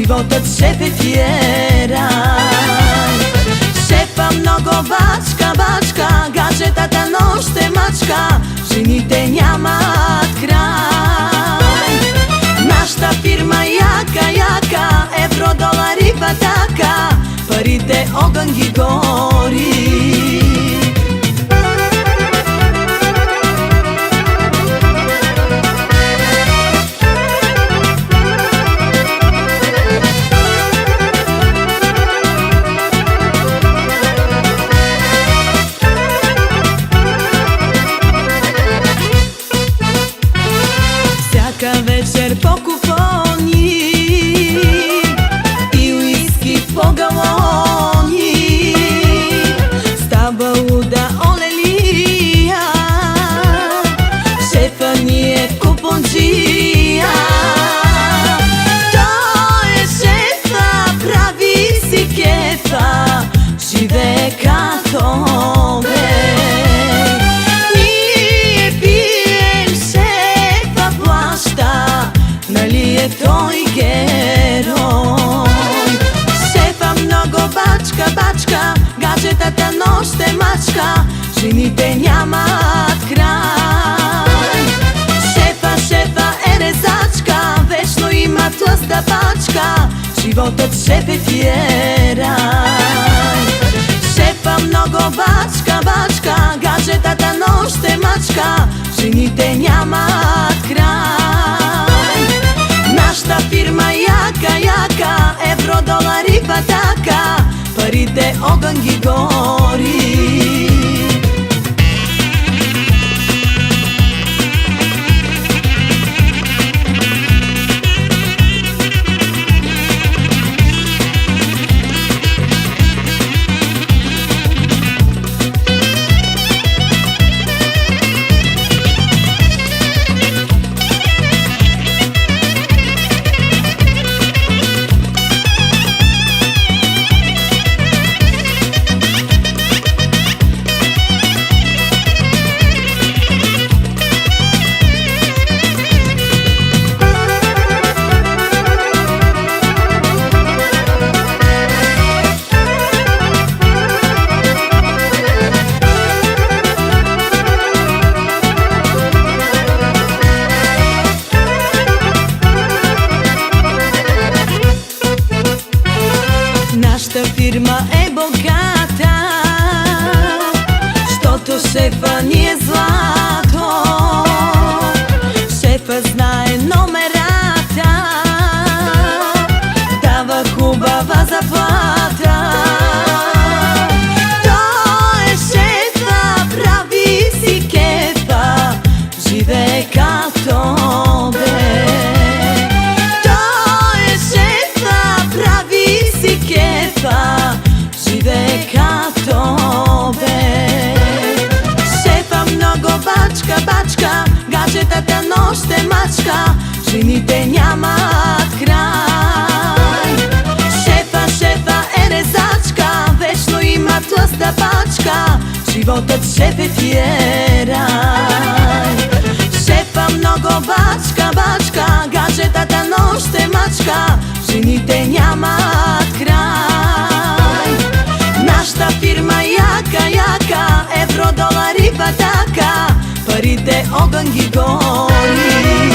животот шефе ти е рај. Шефа много бачка, бачка, гаджетата ноште мачка, жените нямат крај. Нашата фирма јака, јака, евро, долари, патака, парите огън ги гори. Всяка вечер по куфони и уиски по галони, става луда олелија, шефа ни е купонџија. Тој е шефа, прави си кефа, живее като бе. Ние пием, шефа плаща, нали е тој герој? Шефа много бачка, бачка, гаджетата ноште мачка, жените нямат крај. Шефа, шефа е резачка, вечно има тлъста пачка, животот шефе ти е рај. Шефа много бачка, бачка, гаджетата ноште мачка, жените нямат крај. Нашата фирма јака, јака, евро, долари, патака, парите огън ги гори. Нашата фирма е богата, щото шефа ни е злато. Шефа знае номерата, дава хубава заплата. Тој е шефа, прави си кефа, живее като бе. Тој е шефа, прави си кефа, живее като бе. Шефа много бачка, бачка, гаджетата ноште мачка, жените нямат крај. Шефа, шефа е резачка, вечно има тлъста пачка, животот шефе ти е рај. Шефа много бачка, бачка, гаджетата ноште мачка, жените нямат крај. Нашата фирма јака, јака, евро, долари, патака, парите огън ги гори.